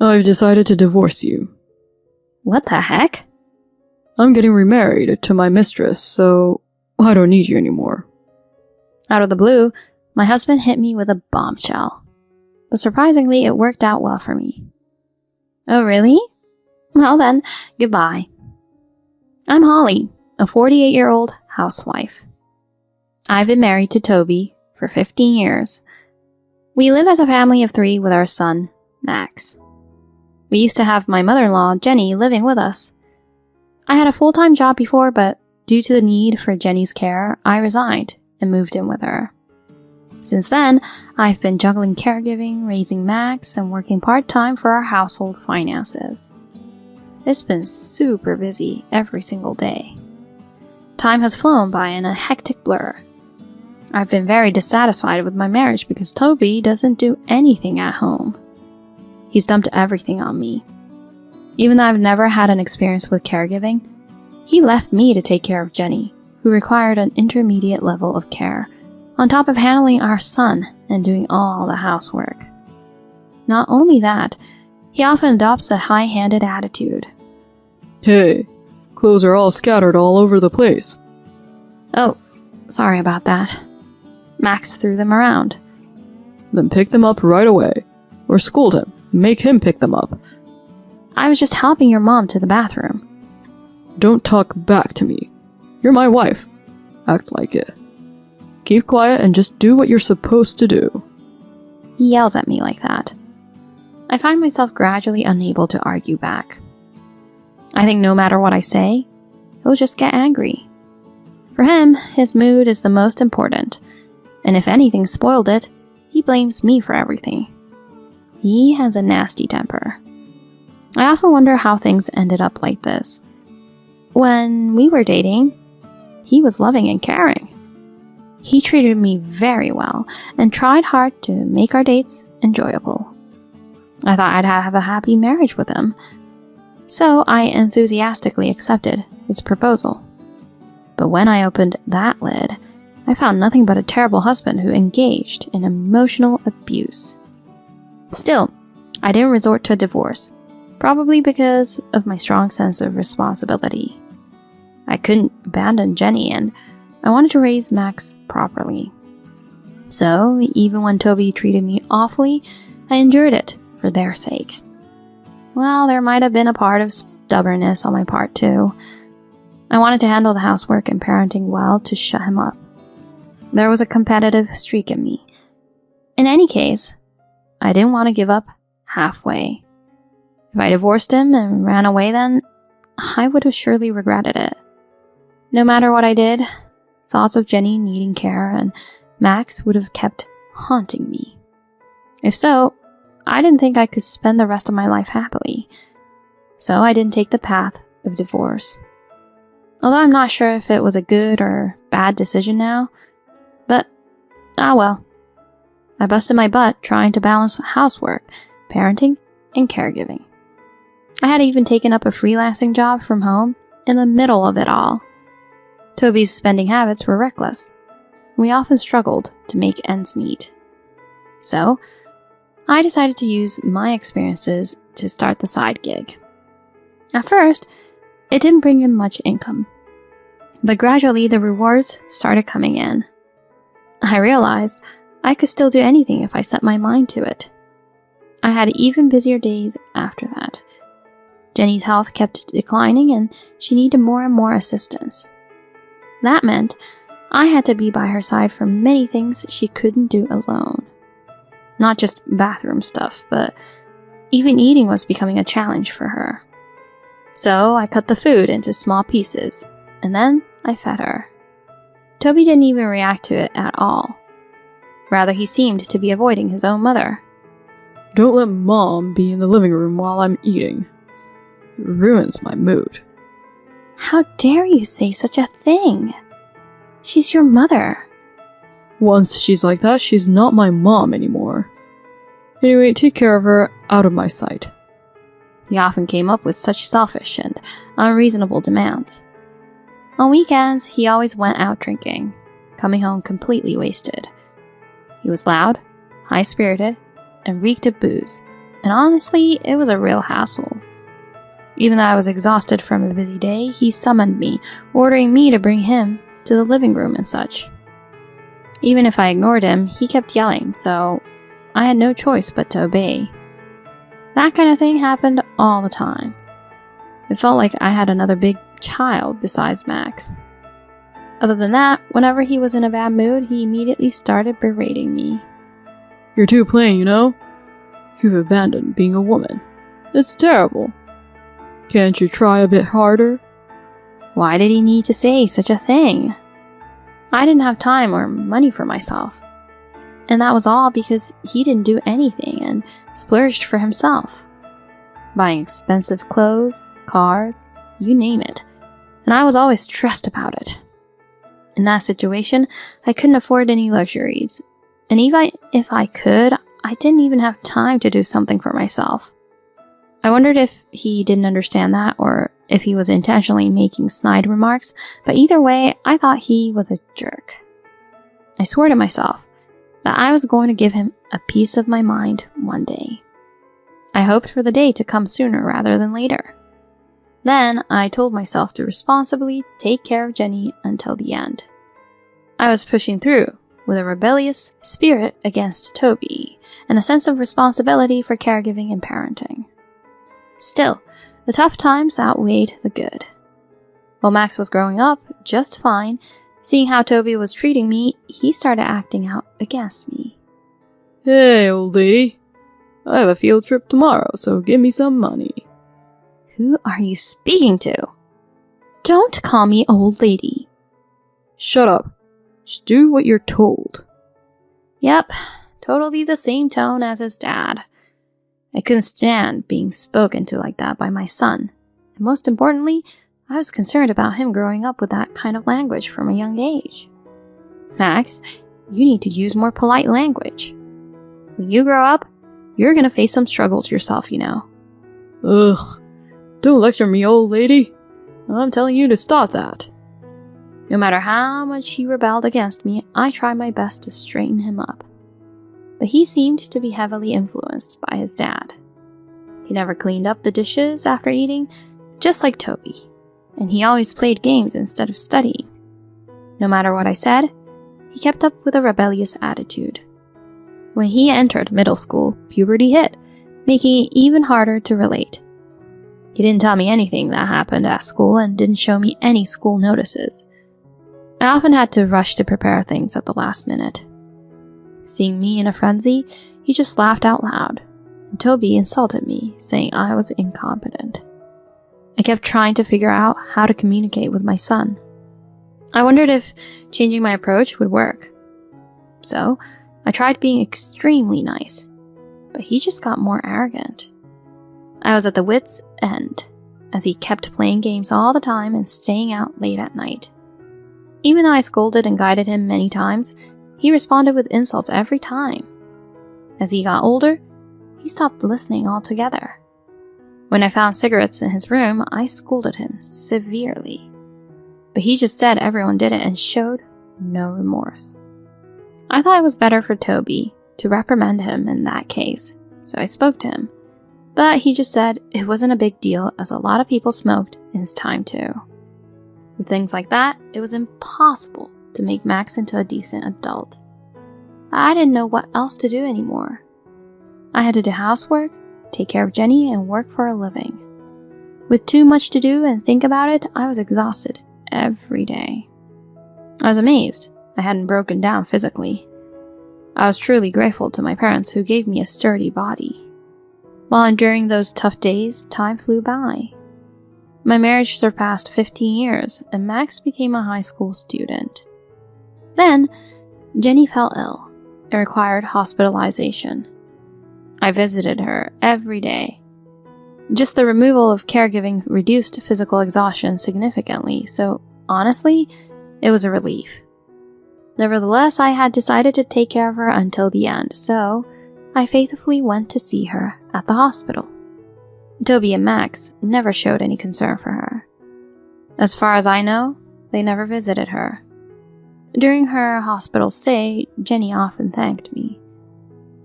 I've decided to divorce you. What the heck? I'm getting remarried to my mistress, so I don't need you anymore. Out of the blue, my husband hit me with a bombshell. But surprisingly, it worked out well for me. Oh, really? Well then, goodbye. I'm Holly, a 48-year-old housewife. I've been married to Toby for 15 years. We live as a family of 3 with our son, Max. We used to have my mother-in-law, Jenny, living with us. I had a full-time job before, but due to the need for Jenny's care, I resigned and moved in with her. Since then, I've been juggling caregiving, raising Max, and working part-time for our household finances. It's been super busy every single day. Time has flown by in a hectic blur. I've been very dissatisfied with my marriage because Toby doesn't do anything at home. He's dumped everything on me. Even though I've never had an experience with caregiving, he left me to take care of Jenny, who required an intermediate level of care, on top of handling our son and doing all the housework. Not only that, he often adopts a high-handed attitude. Hey, clothes are all scattered all over the place. Oh, sorry about that. Max threw them around. Then pick them up right away, or scold him, make him pick them up. I was just helping your mom to the bathroom. Don't talk back to me. You're my wife. Act like it. Keep quiet and just do what you're supposed to do. He yells at me like that. I find myself gradually unable to argue back. I think no matter what I say, he'll just get angry. For him, his mood is the most important, and if anything spoiled it, he blames me for everything. He has a nasty temper. I often wonder how things ended up like this. When we were dating, he was loving and caring. He treated me very well and tried hard to make our dates enjoyable. I thought I'd have a happy marriage with him, so I enthusiastically accepted his proposal. But when I opened that lid, I found nothing but a terrible husband who engaged in emotional abuse. Still, I didn't resort to a divorce, probably because of my strong sense of responsibility. I couldn't abandon Jenny, and I wanted to raise Max properly. So, even when Toby treated me awfully, I endured it for their sake. Well, there might have been a part of stubbornness on my part too. I wanted to handle the housework and parenting well to shut him up. There was a competitive streak in me. In any case, I didn't want to give up halfway. If I divorced him and ran away then, I would have surely regretted it. No matter what I did, thoughts of Jenny needing care and Max would have kept haunting me. If so, I didn't think I could spend the rest of my life happily. So I didn't take the path of divorce. Although I'm not sure if it was a good or bad decision now, but well. I busted my butt trying to balance housework, parenting, and caregiving. I had even taken up a freelancing job from home in the middle of it all. Toby's spending habits were reckless. We often struggled to make ends meet. So, I decided to use my experiences to start the side gig. At first, it didn't bring in much income, but gradually the rewards started coming in. I realized I could still do anything if I set my mind to it. I had even busier days after that. Jenny's health kept declining and she needed more and more assistance. That meant I had to be by her side for many things she couldn't do alone. Not just bathroom stuff, but even eating was becoming a challenge for her. So I cut the food into small pieces, and then I fed her. Toby didn't even react to it at all. Rather, he seemed to be avoiding his own mother. Don't let Mom be in the living room while I'm eating. It ruins my mood. How dare you say such a thing? She's your mother. Once she's like that, she's not my mom anymore. Anyway, take care of her out of my sight. He often came up with such selfish and unreasonable demands. On weekends, he always went out drinking, coming home completely wasted. He was loud, high-spirited, and reeked of booze, and honestly, it was a real hassle. Even though I was exhausted from a busy day, he summoned me, ordering me to bring him to the living room and such. Even if I ignored him, he kept yelling, so I had no choice but to obey. That kind of thing happened all the time. It felt like I had another big child besides Max. Other than that, whenever he was in a bad mood, he immediately started berating me. You're too plain, you know? You've abandoned being a woman. It's terrible. Can't you try a bit harder? Why did he need to say such a thing? I didn't have time or money for myself. And that was all because he didn't do anything and splurged for himself. Buying expensive clothes, cars, you name it. And I was always stressed about it. In that situation, I couldn't afford any luxuries. And even if I could, I didn't even have time to do something for myself. I wondered if he didn't understand that or if he was intentionally making snide remarks, but either way, I thought he was a jerk. I swore to myself that I was going to give him a piece of my mind one day. I hoped for the day to come sooner rather than later. Then I told myself to responsibly take care of Jenny until the end. I was pushing through with a rebellious spirit against Toby and a sense of responsibility for caregiving and parenting. Still, the tough times outweighed the good. While Max was growing up just fine, seeing how Toby was treating me, he started acting out against me. Hey, old lady. I have a field trip tomorrow, so give me some money. Who are you speaking to? Don't call me old lady. Shut up. Just do what you're told. Yep, totally the same tone as his dad. I couldn't stand being spoken to like that by my son. And most importantly, I was concerned about him growing up with that kind of language from a young age. Max, you need to use more polite language. When you grow up, you're gonna face some struggles yourself, you know. Ugh. Don't lecture me, old lady. I'm telling you to stop that. No matter how much he rebelled against me, I tried my best to straighten him up. But he seemed to be heavily influenced by his dad. He never cleaned up the dishes after eating, just like Toby, and he always played games instead of studying. No matter what I said, he kept up with a rebellious attitude. When he entered middle school, puberty hit, making it even harder to relate. He didn't tell me anything that happened at school and didn't show me any school notices. I often had to rush to prepare things at the last minute. Seeing me in a frenzy, he just laughed out loud, and Toby insulted me, saying I was incompetent. I kept trying to figure out how to communicate with my son. I wondered if changing my approach would work. So, I tried being extremely nice, but he just got more arrogant. I was at the wit's end, as he kept playing games all the time and staying out late at night. Even though I scolded and guided him many times, he responded with insults every time. As he got older, he stopped listening altogether. When I found cigarettes in his room, I scolded him severely. But he just said everyone did it and showed no remorse. I thought it was better for Toby to reprimand him in that case, so I spoke to him. But he just said it wasn't a big deal as a lot of people smoked in his time too. With things like that, it was impossible to make Max into a decent adult. I didn't know what else to do anymore. I had to do housework, take care of Jenny, and work for a living. With too much to do and think about it, I was exhausted every day. I was amazed I hadn't broken down physically. I was truly grateful to my parents who gave me a sturdy body. While enduring those tough days, time flew by. My marriage surpassed 15 years, and Max became a high school student. Then, Jenny fell ill and required hospitalization. I visited her every day. Just the removal of caregiving reduced physical exhaustion significantly, so honestly, it was a relief. Nevertheless, I had decided to take care of her until the end, so I faithfully went to see her at the hospital. Toby and Max never showed any concern for her. As far as I know, they never visited her. During her hospital stay, Jenny often thanked me.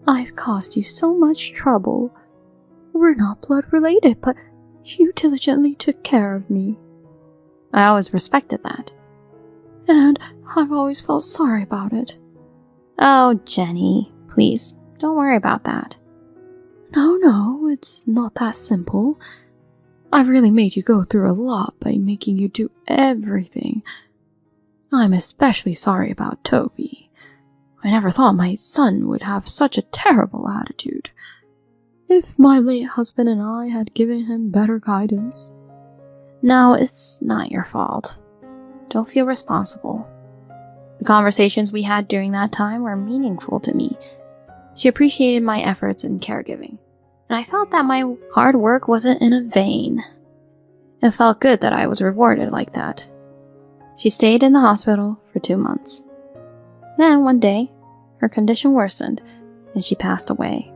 "I've caused you so much trouble. We're not blood related, but you diligently took care of me. I always respected that. And I've always felt sorry about it. Oh, Jenny, please, don't worry about that. No, it's not that simple. I've really made you go through a lot by making you do everything. I'm especially sorry about Toby. I never thought my son would have such a terrible attitude. If my late husband and I had given him better guidance. No, it's not your fault. Don't feel responsible. The conversations we had during that time were meaningful to me. She appreciated my efforts in caregiving, and I felt that my hard work wasn't in vain. It felt good that I was rewarded like that. She stayed in the hospital for 2 months. Then, one day, her condition worsened, and she passed away.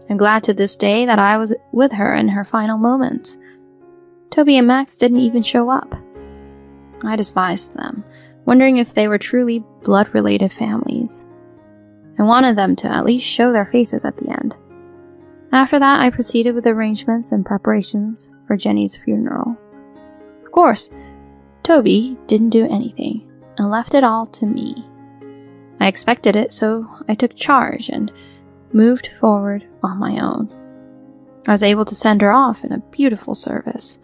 I'm glad to this day that I was with her in her final moments. Toby and Max didn't even show up. I despised them, wondering if they were truly blood-related families. I wanted them to at least show their faces at the end. After that, I proceeded with arrangements and preparations for Jenny's funeral. Of course, Toby didn't do anything and left it all to me. I expected it, so I took charge and moved forward on my own. I was able to send her off in a beautiful service.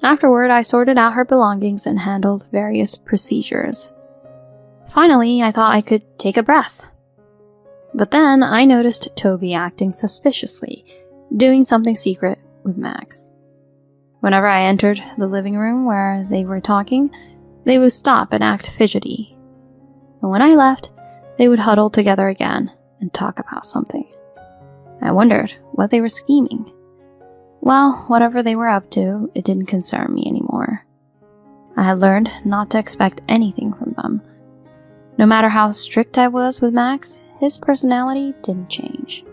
Afterward, I sorted out her belongings and handled various procedures. Finally, I thought I could take a breath. But then I noticed Toby acting suspiciously, doing something secret with Max. Whenever I entered the living room where they were talking, they would stop and act fidgety. And when I left, they would huddle together again and talk about something. I wondered what they were scheming. Well, whatever they were up to, it didn't concern me anymore. I had learned not to expect anything from them. No matter how strict I was with Max, his personality didn't change.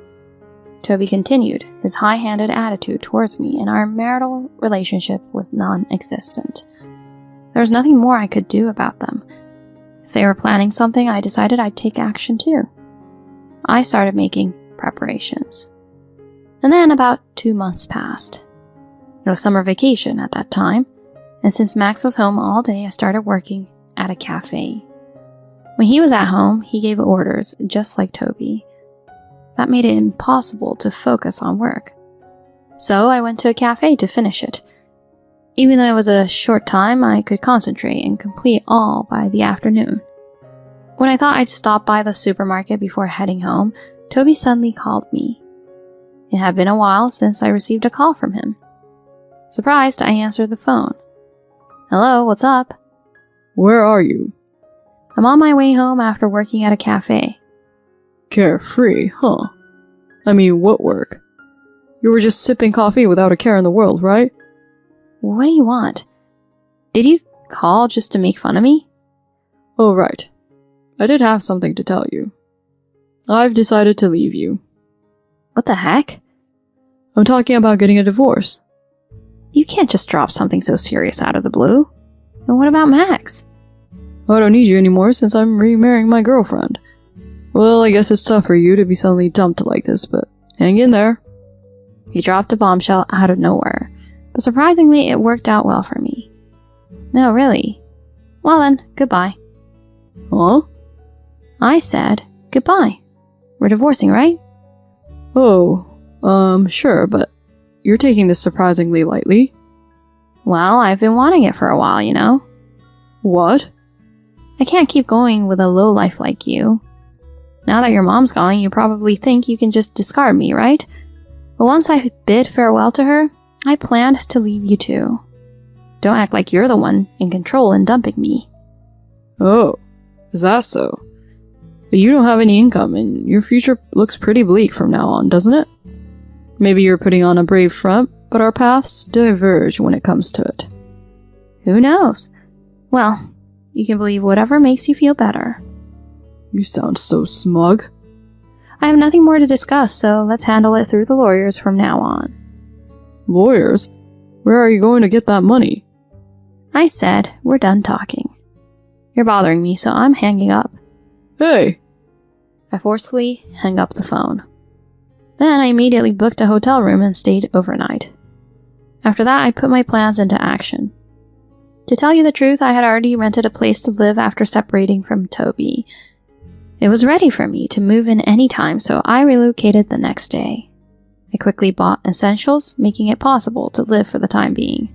Toby continued his high-handed attitude towards me, and our marital relationship was non-existent. There was nothing more I could do about them. If they were planning something, I decided I'd take action too. I started making preparations. And then about 2 months passed. It was summer vacation at that time, and since Max was home all day, I started working at a cafe. When he was at home, he gave orders just like Toby. That made it impossible to focus on work. So I went to a cafe to finish it. Even though it was a short time, I could concentrate and complete all by the afternoon. When I thought I'd stop by the supermarket before heading home, Toby suddenly called me. It had been a while since I received a call from him. Surprised, I answered the phone. Hello, what's up? Where are you? I'm on my way home after working at a cafe. Carefree, huh? I mean, what work? You were just sipping coffee without a care in the world, right? What do you want? Did you call just to make fun of me? Oh, right. I did have something to tell you. I've decided to leave you. What the heck? I'm talking about getting a divorce. You can't just drop something so serious out of the blue. And what about Max? I don't need you anymore since I'm remarrying my girlfriend. Well, I guess it's tough for you to be suddenly dumped like this, but hang in there. He dropped a bombshell out of nowhere, but surprisingly it worked out well for me. No, really. Well then, goodbye. Huh? I said goodbye. We're divorcing, right? Oh, sure, but you're taking this surprisingly lightly. Well, I've been wanting it for a while, you know. What? I can't keep going with a lowlife like you. Now that your mom's gone, you probably think you can just discard me, right? But once I bid farewell to her, I planned to leave you too. Don't act like you're the one in control and dumping me. Oh, is that so? But you don't have any income, and your future looks pretty bleak from now on, doesn't it? Maybe you're putting on a brave front, but our paths diverge when it comes to it. Who knows? Well, you can believe whatever makes you feel better. You sound so smug. I have nothing more to discuss, so let's handle it through the lawyers from now on. Lawyers? Where are you going to get that money? I said we're done talking. You're bothering me, so I'm hanging up. Hey! I forcefully hung up the phone. Then I immediately booked a hotel room and stayed overnight. After that, I put my plans into action. To tell you the truth, I had already rented a place to live after separating from Toby. It was ready for me to move in any time, so I relocated the next day. I quickly bought essentials, making it possible to live for the time being.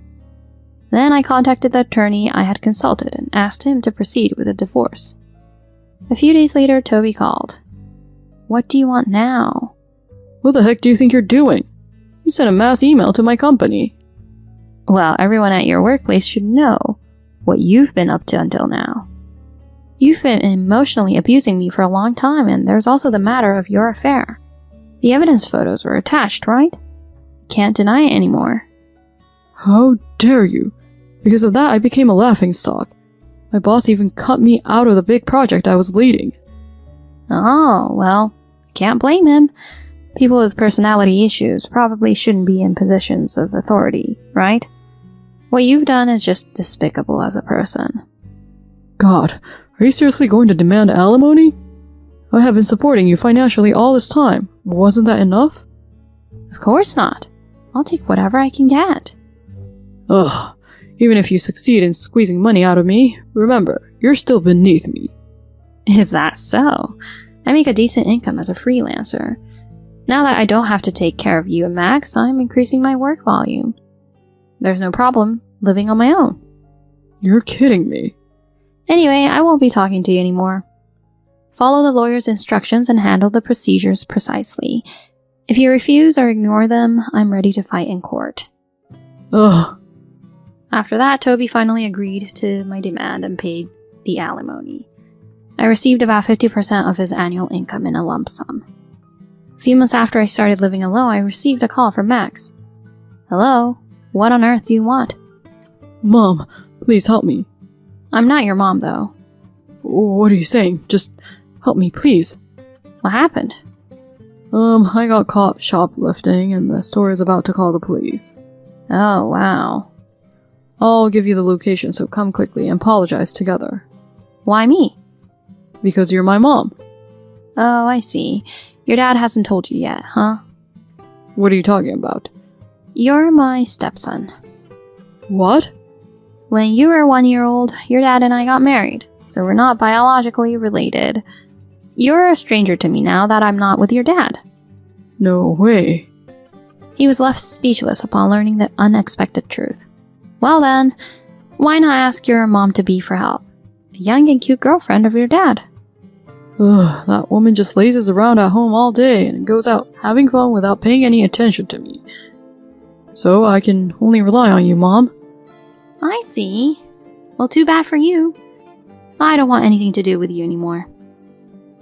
Then I contacted the attorney I had consulted and asked him to proceed with a divorce. A few days later, Toby called. "What do you want now?" What the heck do you think you're doing? You sent a mass email to my company. Well, everyone at your workplace should know what you've been up to until now. You've been emotionally abusing me for a long time, and there's also the matter of your affair. The evidence photos were attached, right? Can't deny it anymore. How dare you? Because of that, I became a laughingstock. My boss even cut me out of the big project I was leading. Oh, well, can't blame him. People with personality issues probably shouldn't be in positions of authority, right? What you've done is just despicable as a person. God, are you seriously going to demand alimony? I have been supporting you financially all this time. Wasn't that enough? Of course not. I'll take whatever I can get. Ugh, even if you succeed in squeezing money out of me, remember, you're still beneath me. Is that so? I make a decent income as a freelancer. Now that I don't have to take care of you and Max, I'm increasing my work volume. There's no problem living on my own. You're kidding me. Anyway, I won't be talking to you anymore. Follow the lawyer's instructions and handle the procedures precisely. If you refuse or ignore them, I'm ready to fight in court. Ugh. After that, Toby finally agreed to my demand and paid the alimony. I received about 50% of his annual income in a lump sum. A few months after I started living alone, I received a call from Max. "Hello? What on earth do you want?" Mom, please help me. I'm not your mom, though. What are you saying? Just help me, please. What happened? I got caught shoplifting and the store is about to call the police. Oh, wow. I'll give you the location, so come quickly and apologize together. Why me? Because you're my mom. Oh, I see. Your dad hasn't told you yet, huh? What are you talking about? You're my stepson. What? When you were 1 year old, your dad and I got married, so we're not biologically related. You're a stranger to me now that I'm not with your dad. No way. He was left speechless upon learning the unexpected truth. Well then, why not ask your mom-to-be for help? A young and cute girlfriend of your dad. Ugh, that woman just lazes around at home all day and goes out having fun without paying any attention to me. So I can only rely on you, Mom. I see. Well, too bad for you. I don't want anything to do with you anymore.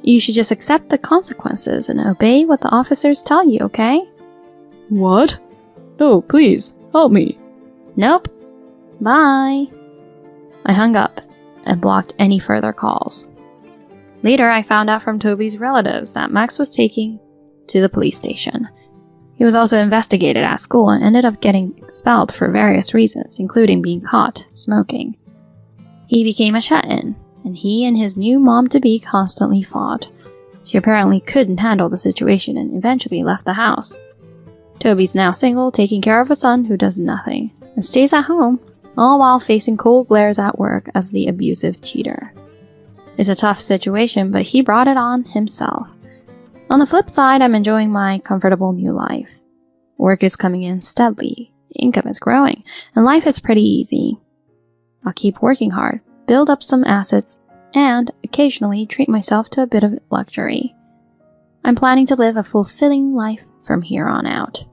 You should just accept the consequences and obey what the officers tell you, okay? What? No, please, help me. Nope. Bye. I hung up and blocked any further calls. Later, I found out from Toby's relatives that Max was taken to the police station. He was also investigated at school and ended up getting expelled for various reasons, including being caught smoking. He became a shut-in, and he and his new mom-to-be constantly fought. She apparently couldn't handle the situation and eventually left the house. Toby's now single, taking care of a son who does nothing, and stays at home, all while facing cold glares at work as the abusive cheater. It's a tough situation, but he brought it on himself. On the flip side, I'm enjoying my comfortable new life. Work is coming in steadily, income is growing, and life is pretty easy. I'll keep working hard, build up some assets, and occasionally treat myself to a bit of luxury. I'm planning to live a fulfilling life from here on out.